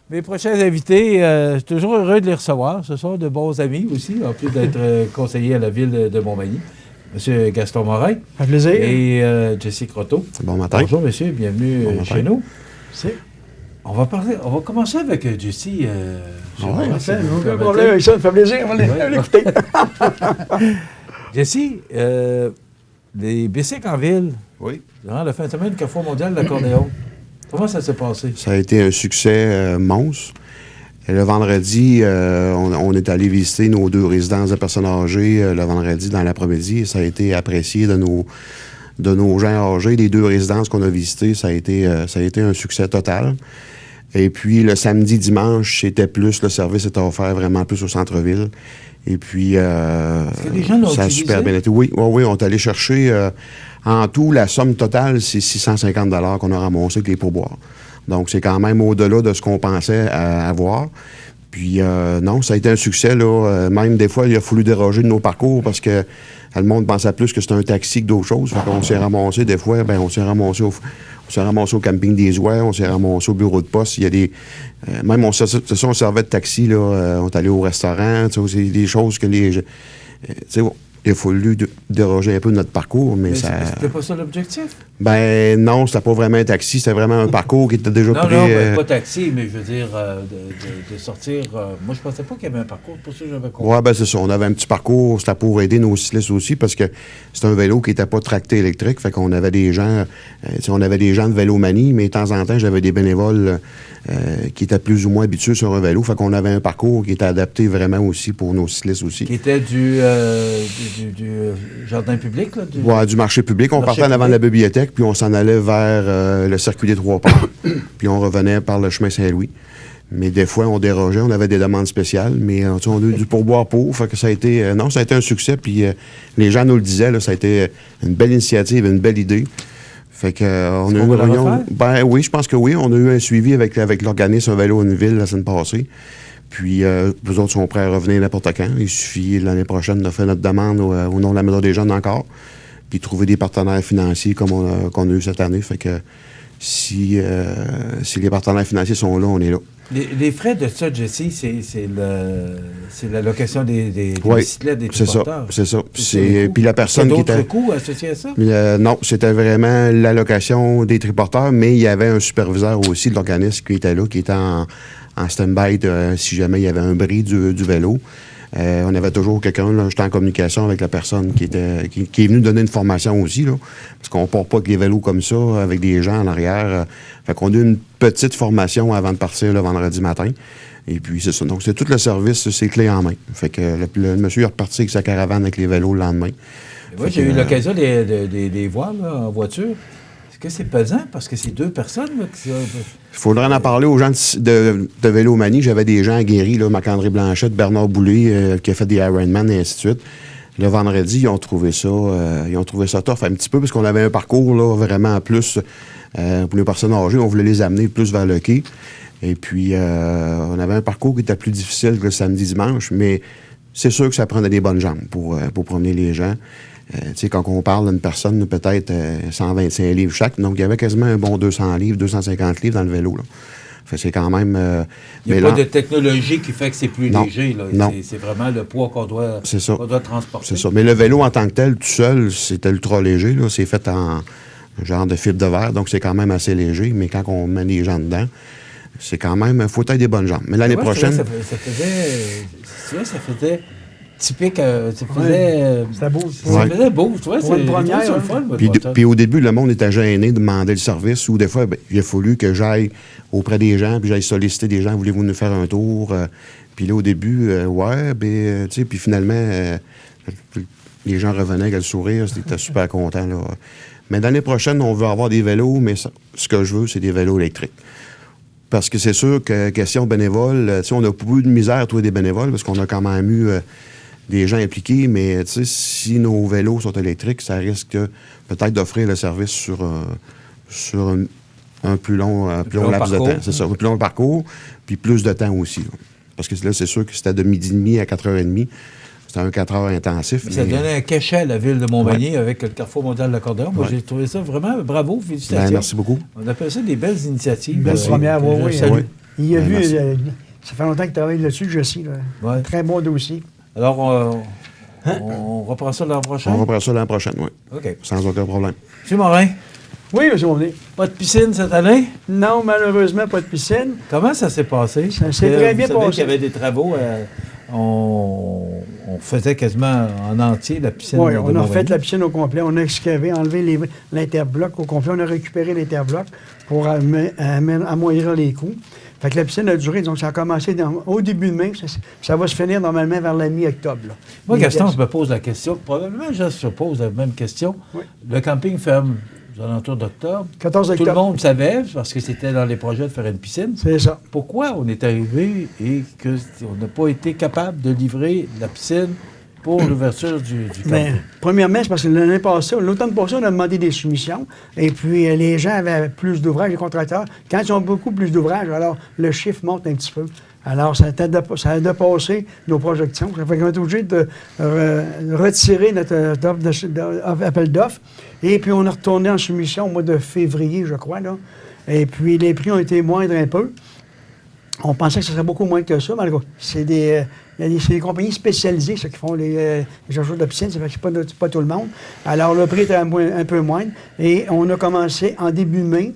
Mes prochains invités, je suis toujours heureux de les recevoir. Ce sont de bons amis aussi, en plus d'être conseiller à la ville de Montmagny. Monsieur Gaston Morin. Un plaisir. Et Jesse Croteau. Bon matin. Bonjour, monsieur. Bienvenue chez nous. Merci. On va commencer avec Jesse. Aucun problème avec ça. Ça me fait plaisir. On va l'écouter. Jesse, les bicycles en ville, Oui. durant la fin de semaine du Carrefour mondial de l'accordéon, comment ça s'est passé? Ça a été un succès monstre. Et le vendredi, on est allé visiter nos 2 résidences de personnes âgées le vendredi dans l'après-midi. Ça a été apprécié de nos gens âgés. Les 2 résidences qu'on a visitées, ça a été un succès total. Et puis, le samedi, dimanche, c'était plus, le service était offert vraiment plus au centre-ville. Et puis, Est-ce que les gens l'ont ça a utilisé? super bien été. Oui, on est allé chercher, en tout, la somme totale, c'est 650 $ qu'on a ramassé avec les pourboires. Donc, c'est quand même au-delà de ce qu'on pensait avoir. Puis, non, ça a été un succès, là. Même des fois, il a fallu déroger de nos parcours parce que le monde pensait plus que c'était un taxi que d'autres choses. Fait qu'on s'est ramassé, des fois, on s'est ramassé au camping des Oies, on s'est ramassé au bureau de poste. Il y a des... même, on servait de taxi, là. On est allé au restaurant. C'est des choses que les... il a fallu déroger un peu de notre parcours, mais ça... C'était pas ça l'objectif? Ben non, c'était pas vraiment un taxi, c'était vraiment un parcours qui était déjà Non, prêt. non, pas taxi, mais je veux dire, de sortir... moi, je pensais pas qu'il y avait un parcours, pour ça que j'avais compris. Oui, ben c'est ça. On avait un petit parcours, c'était pour aider nos cyclistes aussi, parce que c'est un vélo qui n'était pas tracté électrique, fait qu'on avait des gens... on avait des gens de Vélomanie, mais de temps en temps, j'avais des bénévoles qui étaient plus ou moins habitués sur un vélo, fait qu'on avait un parcours qui était adapté vraiment aussi pour nos cyclistes aussi. Qui était du jardin public, là? Du marché public. On partait en avant de la bibliothèque, puis on s'en allait vers le circuit des Trois-Ports, puis on revenait par le chemin Saint-Louis. Mais des fois, on dérogeait, on avait des demandes spéciales, mais on a eu du pourboire pour, fait que ça a été... non, ça a été un succès, puis les gens nous le disaient, là, ça a été une belle initiative, une belle idée. Fait que on a eu une réunion... Ben oui, je pense que oui. On a eu un suivi avec l'organisme Un vélo une ville la semaine passée. Puis, nous autres sont prêts à revenir n'importe quand. Il suffit l'année prochaine de faire notre demande au nom de la Maison des jeunes encore, puis trouver des partenaires financiers comme qu'on a eu cette année. Fait que si les partenaires financiers sont là, on est là. Les frais de ça, Jesse, c'est la location des bicyclettes, des transporteurs. C'est ça. Puis la personne qui était... d'autres coûts associés à ça? Non, c'était vraiment l'allocation des triporteurs, mais il y avait un superviseur aussi de l'organisme qui était là, qui était en stand-by si jamais il y avait un bris du vélo. On avait toujours quelqu'un, là, j'étais en communication avec la personne qui est venue donner une formation aussi, là, parce qu'on ne part pas avec les vélos comme ça, avec des gens en arrière. Fait qu'on a eu une petite formation avant de partir le vendredi matin. Et puis, c'est ça. Donc, c'est tout le service, c'est clé en main. Fait que le monsieur est reparti avec sa caravane avec les vélos le lendemain. Moi, j'ai eu l'occasion de les voir là, en voiture. Est-ce que c'est pesant? Parce que c'est 2 personnes. Il faudrait en parler aux gens de Vélomanie. J'avais des gens aguerris, là, Marc-André Blanchette, Bernard Boulay, qui a fait des Ironman et ainsi de suite. Le vendredi, ils ont trouvé ça tough un petit peu, parce qu'on avait un parcours là, vraiment plus pour les personnes âgées. On voulait les amener plus vers le quai. Et puis, on avait un parcours qui était plus difficile que le samedi-dimanche, mais c'est sûr que ça prenait des bonnes jambes pour promener les gens. Tu sais, quand on parle d'une personne, peut-être 125 livres chaque, donc il y avait quasiment un bon 200 livres, 250 livres dans le vélo, là. Fait, c'est quand même... il n'y a pas de technologie qui fait que c'est plus léger, là. Non. C'est vraiment le poids qu'on doit transporter. C'est ça. Mais le vélo en tant que tel, tout seul, c'était ultra léger, là. C'est fait en genre de fibre de verre, donc c'est quand même assez léger. Mais quand on met les gens dedans, c'est quand même... Il faut être des bonnes jambes. Mais l'année prochaine... Ça faisait typique. C'était beau. Ça faisait beau. Tu vois, c'est une première. le fun. Puis au début, le monde était gêné de demander le service, ou des fois, il a fallu que j'aille auprès des gens, puis j'aille solliciter des gens, voulez-vous nous faire un tour? Puis là, au début, tu sais, puis finalement, les gens revenaient avec le sourire, c'était super content, là. Mais l'année prochaine, on veut avoir des vélos, mais ce que je veux, c'est des vélos électriques. Parce que c'est sûr que, question bénévole, on a beaucoup de misère à trouver des bénévoles, parce qu'on a quand même eu des gens impliqués, mais si nos vélos sont électriques, ça risque peut-être d'offrir le service sur un plus long laps de temps. C'est ça, un plus long parcours, puis plus de temps aussi, là. Parce que là, c'est sûr que c'était de 12h30 à 4h30. C'était un 4 heures intensif. Ça donnait un cachet à la ville de Montmagny avec le Carrefour mondial de l'accordéon. Moi, j'ai trouvé ça vraiment bravo. Félicitations. Merci beaucoup. On appelle ça des belles initiatives. Belle première, oui. Salut. Il a vu, merci. ça fait longtemps qu'il travaille là-dessus, je sais. Ouais. Très bon dossier. Alors, on reprend ça l'an prochain? On reprend ça l'an prochain, oui. OK. Sans aucun problème. M. Morin, Oui, M. Monnet. pas de piscine cette année? Non, malheureusement, pas de piscine. Comment ça s'est passé? Ça s'est Parce que très bien vous savez passé. qu'il y avait des travaux. On faisait quasiment en entier la piscine. Oui, de on a Montmagny. refait la piscine au complet. On a excavé, enlevé l'interbloc au complet. On a récupéré l'interbloc pour amoindrir les coûts. Fait que la piscine a duré, donc ça a commencé au début de mai. Ça va se finir normalement vers la mi-octobre. là. Moi, Les Gaston, pièces. je me pose la question. Probablement, je se pose la même question. Oui. Le camping ferme aux alentours d'octobre. 14 Tout le octobre. monde savait, parce que c'était dans les projets de faire une piscine. C'est ça. Pourquoi on est arrivé et qu'on n'a pas été capable de livrer la piscine pour l'ouverture du Mais, camping? premièrement, c'est parce que l'automne passé, on a demandé des soumissions. Et puis, les gens avaient plus d'ouvrages, les contracteurs. Quand ils ont beaucoup plus d'ouvrages, alors le chiffre monte un petit peu. Alors, ça a dépassé nos projections. Ça fait qu'on est obligé de retirer notre appel d'offres. Et puis, on est retourné en soumission au mois de février, je crois. Là. Et puis, les prix ont été moindres un peu. On pensait que ce serait beaucoup moins que ça, mais c'est des compagnies spécialisées, ceux qui font les chercheurs de piscine, ça fait que c'est pas tout le monde. Alors, le prix était un peu moindre. Et on a commencé en début mai.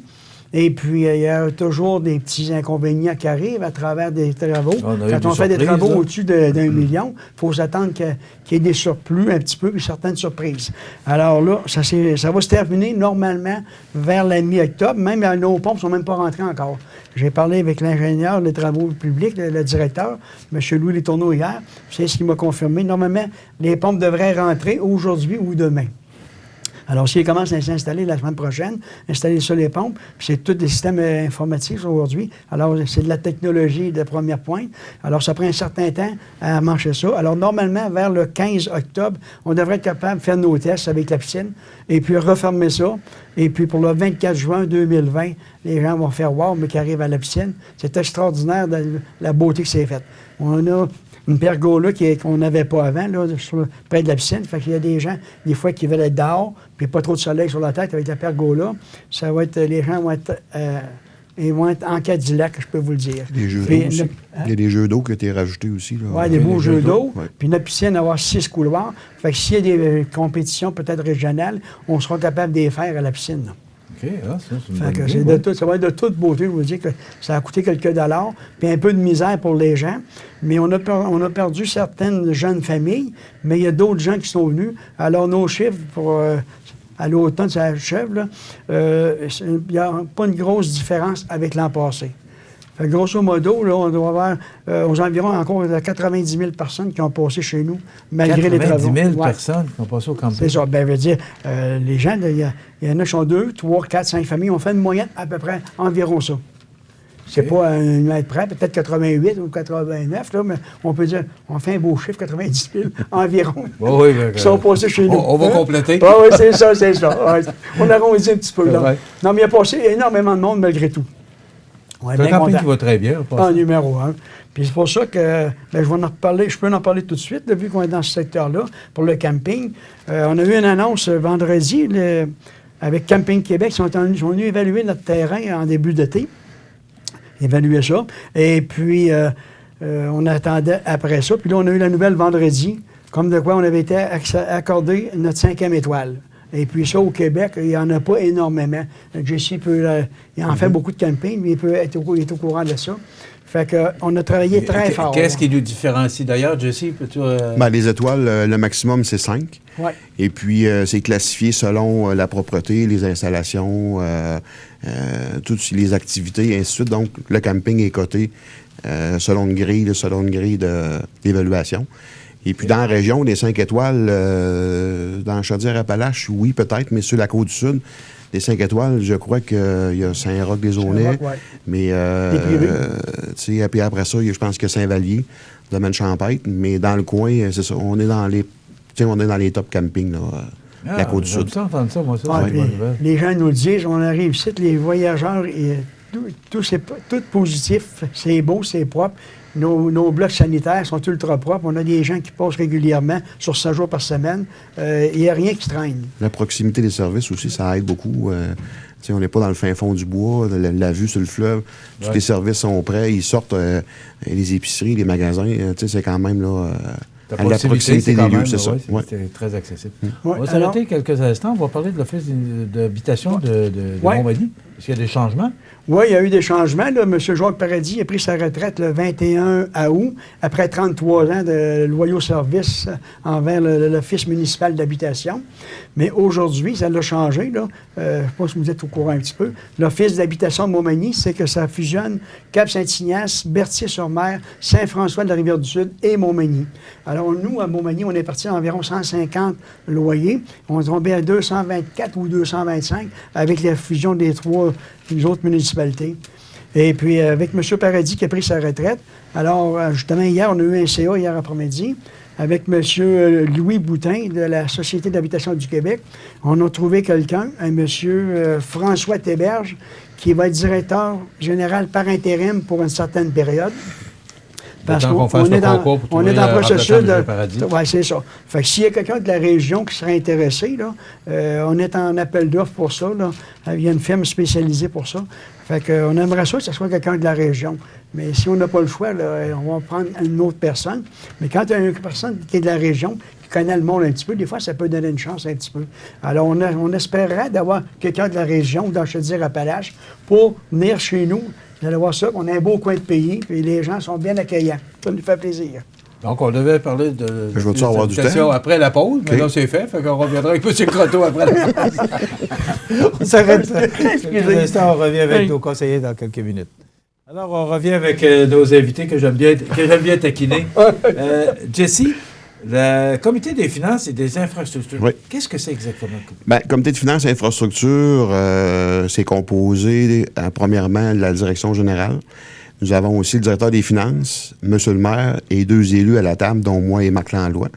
Et puis, il y a toujours des petits inconvénients qui arrivent à travers des travaux. On a eu Quand des on fait des surprises, travaux là. au-dessus d'un million, il faut s'attendre qu'il y ait des surplus un petit peu, puis certaines surprises. Alors là, ça va se terminer normalement vers la mi-octobre. Même nos pompes ne sont même pas rentrées encore. J'ai parlé avec l'ingénieur des travaux publics, le directeur, M. Louis Letourneau, hier. C'est ce qu'il m'a confirmé. Normalement, les pompes devraient rentrer aujourd'hui ou demain. Alors, s'ils commencent à s'installer la semaine prochaine, installer sur les pompes, puis c'est tous des systèmes informatiques aujourd'hui. Alors, c'est de la technologie de première pointe. Alors, ça prend un certain temps à marcher ça. Alors, normalement, vers le 15 octobre, on devrait être capable de faire nos tests avec la piscine et puis refermer ça. Et puis, pour le 24 juin 2020, les gens vont faire « wow », mais qui arrivent à la piscine. C'est extraordinaire la beauté que c'est faite. On a une pergola qu'on n'avait pas avant, là, près de la piscine. Fait qu'il y a des gens, des fois, qui veulent être dehors, puis pas trop de soleil sur la tête avec la pergola. Ça va être, les gens vont être, ils vont être en Cadillac, je peux vous le dire. Des jeux Puis, d'eau aussi. Il y a des jeux d'eau qui ont été rajoutés aussi. Oui, des beaux jeux d'eau. Ouais. Puis notre piscine va avoir 6 couloirs. Fait que s'il y a des compétitions peut-être régionales, on sera capable de les faire à la piscine. Là. OK, ça, c'est une Fait bonne que idée, c'est ouais. ça va être de toute beauté. Je vous dis que ça a coûté quelques dollars, puis un peu de misère pour les gens. Mais on a perdu certaines jeunes familles, mais il y a d'autres gens qui sont venus. Alors, nos chiffres pour à l'automne, ça achève, là, il n'y a pas une grosse différence avec l'an passé. Fait que grosso modo, là, on doit avoir aux environs encore 90 000 personnes qui ont passé chez nous, malgré les travaux. 90 000 Ouais. personnes qui ont passé au camping. C'est ça. Ben, je veux dire, les gens, il y en a qui sont 2, 3, 4, 5 familles. On fait une moyenne à peu près environ ça. C'est OK. pas un mètre près, peut-être 88 ou 89, là, mais on peut dire, on fait un beau chiffre, 90 000 environ. Oui, oui. Qui sont passés chez nous. On va compléter. Oui, oui, c'est ça, c'est ça. Ouais. On arrondit un petit peu, là. Ouais. Non, mais il y a passé énormément de monde malgré tout. On est C'est un bien camping content. qui va très bien. En numéro 1. Puis c'est pour ça que je vais en reparler, je peux en parler tout de suite, là, vu qu'on est dans ce secteur-là, pour le camping. On a eu une annonce vendredi avec Camping Québec. Ils sont venus évaluer notre terrain en début d'été. Évaluer ça. Et puis, on attendait après ça. Puis là, on a eu la nouvelle vendredi, comme de quoi on avait été accordé notre 5e étoile. Et puis ça, au Québec, il n'y en a pas énormément. Jesse il en fait beaucoup de camping, mais il est au courant de ça. Fait qu'on a travaillé très fort. Qu'est-ce qui nous différencie d'ailleurs, Jesse? Peux-tu, Ben, les étoiles, le maximum, c'est 5. Ouais. Et puis, c'est classifié selon la propreté, les installations, toutes les activités, et ainsi de suite. Donc, le camping est coté selon une grille d'évaluation. Et puis, dans la région, les 5 étoiles, dans Chaudière-Appalaches, oui, peut-être, mais sur la Côte-du-Sud, les 5 étoiles, je crois qu'il y a Saint-Roch-des-Aulnay. Saint-Roch, ouais. Mais, tu sais, puis après ça, je pense que Saint-Vallier, domaine Champêtre. Mais dans le coin, c'est ça, on est dans les top campings, là, la J'aime Côte-du-Sud. ça entendre ça, moi, ça. Ah, c'est une bonne nouvelle. les gens nous le disent, on arrive ici, les voyageurs, tout positif. C'est beau, c'est propre. Nos blocs sanitaires sont ultra propres. On a des gens qui passent régulièrement sur 5 jours par semaine. Il n'y a rien qui traîne. La proximité des services aussi, ça aide beaucoup. On n'est pas dans le fin fond du bois, la vue sur le fleuve, tous les services sont prêts, ils sortent, les épiceries, les magasins, c'est quand même là, à la proximité des lieux, c'est ça. C'est très accessible. Ouais, on va s'arrêter quelques instants, on va parler de l'Office d'habitation de Montmagny. Est-ce qu'il y a des changements? Oui, il y a eu des changements. Là. M. Jacques Paradis a pris sa retraite le 21 août, après 33 ans de loyaux services envers l'Office municipal d'habitation. Mais aujourd'hui, ça l'a changé. Là. Je ne sais pas si vous êtes au courant un petit peu. L'Office d'habitation de Montmagny, c'est que ça fusionne Cap-Saint-Ignace, Berthier-sur-Mer, Saint-François de la Rivière-du-Sud et Montmagny. Alors, nous, à Montmagny, on est parti à environ 150 loyers. On est tombé à 224 ou 225 avec la fusion des les autres municipalités. Et puis, avec M. Paradis qui a pris sa retraite, alors, justement, hier, on a eu un CA, hier après-midi, avec M. Louis Boutin de la Société d'habitation du Québec. On a trouvé quelqu'un, un M. François Théberge, qui va être directeur général par intérim pour une certaine période. Parce qu'on est dans le processus de... Oui, c'est ça. Fait que s'il y a quelqu'un de la région qui serait intéressé, là, on est en appel d'offres pour ça. Là. Il y a une firme spécialisée pour ça. Fait qu'on aimerait ça que ce soit quelqu'un de la région. Mais si on n'a pas le choix, là, on va prendre une autre personne. Mais quand il y a une personne qui est de la région, qui connaît le monde un petit peu, des fois, ça peut donner une chance un petit peu. Alors, on espérerait d'avoir quelqu'un de la région, dans Chaudière-Appalaches, pour venir chez nous. Vous allez voir ça, on a un beau coin de pays, puis les gens sont bien accueillants. Ça nous fait plaisir. Donc, on devait parler de l'habitation après la pause, mais là, c'est fait. Fait qu'on reviendra avec M. Croteau après la pause. On s'arrête. On revient avec nos conseillers dans quelques minutes. Alors, on revient avec nos invités que j'aime bien taquiner. Jesse, le comité des finances et des infrastructures, qu'est-ce que c'est exactement? Bien, le comité de finances et infrastructures, c'est composé, premièrement, de la direction générale. Nous avons aussi le directeur des finances, M. le maire, et 2 élus à la table, dont moi et Marc Langlois.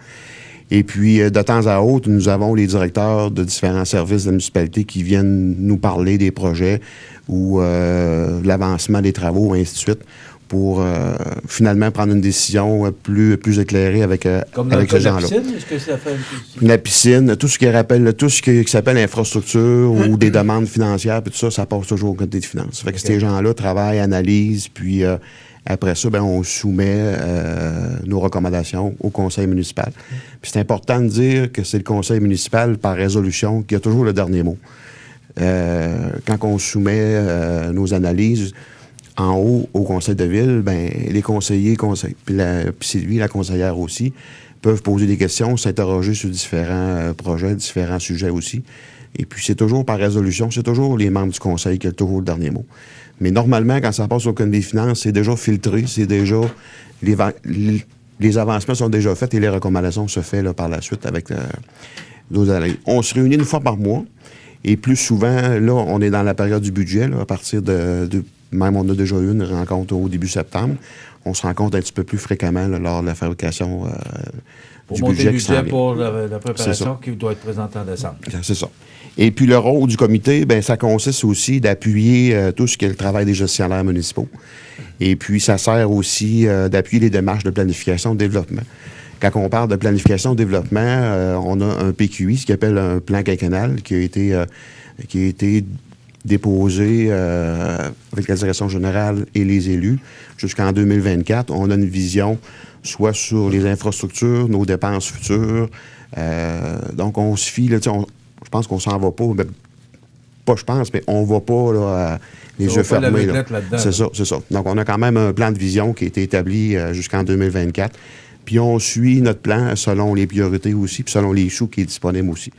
Et puis, de temps à autre, nous avons les directeurs de différents services de la municipalité qui viennent nous parler des projets ou l'avancement des travaux, et ainsi de suite, pour finalement prendre une décision plus éclairée avec ces gens-là. La piscine, est-ce que ça fait la piscine, tout ce qui s'appelle infrastructure ou des demandes financières, puis tout ça, ça passe toujours au comité de finances. Fait que ces gens-là travaillent, analysent, puis après ça, on soumet nos recommandations au conseil municipal. Puis c'est important de dire que c'est le conseil municipal, par résolution, qui a toujours le dernier mot. Quand on soumet nos analyses en haut au conseil de ville, les conseillers, puis Sylvie, la conseillère aussi, peuvent poser des questions, s'interroger sur différents projets, différents sujets aussi. Et puis c'est toujours par résolution, c'est toujours les membres du conseil qui ont toujours le dernier mot. Mais normalement, quand ça passe au comité des finances, c'est déjà filtré, c'est déjà... Les avancements sont déjà faits et les recommandations se font par la suite avec nos analyses. On se réunit une fois par mois et plus souvent, là, on est dans la période du budget, là, à partir même on a déjà eu une rencontre au début septembre. On se rencontre un petit peu plus fréquemment là, lors de la fabrication du budget. Pour monter le budget pour la préparation qui doit être présentée en décembre. C'est ça. Et puis le rôle du comité, ça consiste aussi d'appuyer tout ce qui est le travail des gestionnaires municipaux. Et puis ça sert aussi d'appuyer les démarches de planification de développement. Quand on parle de planification de développement, on a un PQI, ce qu'on appelle un plan quinquennal, qui a été déposé avec la direction générale et les élus jusqu'en 2024. On a une vision soit sur les infrastructures, nos dépenses futures. Donc, on se fie, là, je pense qu'on s'en va pas, mais on va pas là, les yeux fermés. Là. C'est ça. Donc, on a quand même un plan de vision qui a été établi jusqu'en 2024. Puis, on suit notre plan selon les priorités aussi, puis selon les sous qui est disponible aussi.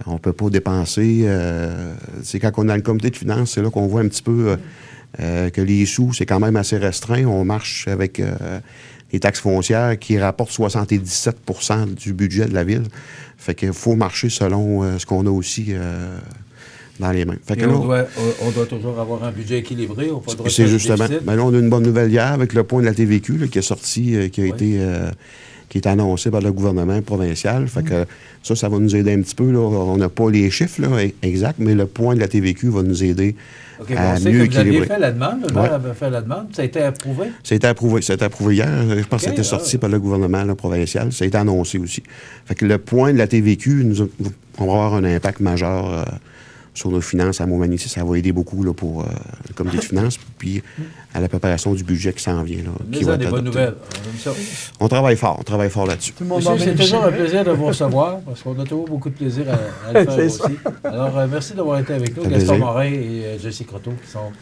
On ne peut pas dépenser. C'est quand on a le comité de finances, c'est là qu'on voit un petit peu que les sous, c'est quand même assez restreint. On marche avec les taxes foncières qui rapportent 77 % du budget de la ville. Fait qu'il faut marcher selon ce qu'on a aussi dans les mains. Fait que là, on doit toujours avoir un budget équilibré. C'est justement. Là, on a une bonne nouvelle hier avec le point de la TVQ là, qui est sorti, qui a qui est annoncé par le gouvernement provincial. Fait que ça va nous aider un petit peu. Là. On n'a pas les chiffres là, exacts, mais le point de la TVQ va nous aider à mieux vous aviez équilibrer. fait la demande, le maire avait fait la demande, ça a été approuvé? Ça a été approuvé hier. Je pense que c'était sorti par le gouvernement là, provincial. Ça a été annoncé aussi. Fait que le point de la TVQ, on va avoir un impact majeur sur nos finances à Montmagny. Ça va aider beaucoup là, pour le comité de finances, puis à la préparation du budget qui s'en vient. Là, qui va des être bonnes adopté. nouvelles. On aime ça. On travaille fort là-dessus. Tout le monde Monsieur, va c'est bien toujours un réussir. plaisir de vous recevoir, parce qu'on a toujours beaucoup de plaisir à le faire C'est aussi. ça. Alors, merci d'avoir été avec nous, Ça fait Gaston plaisir. Morin et Jessie Croteau, qui sont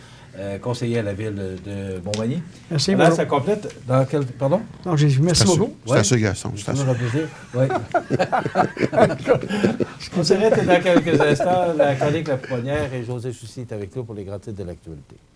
conseillers à la ville de Montmagny. Merci, Là, bonjour. ça complète dans quel... Pardon? Non, merci beaucoup. C'est à ça, Gaston. C'est C'est à ça. toujours un plaisir. Oui. On s'arrête dans quelques instants. La chronique La Pouponnière et José Soucy est avec nous pour les grands titres de l'actualité.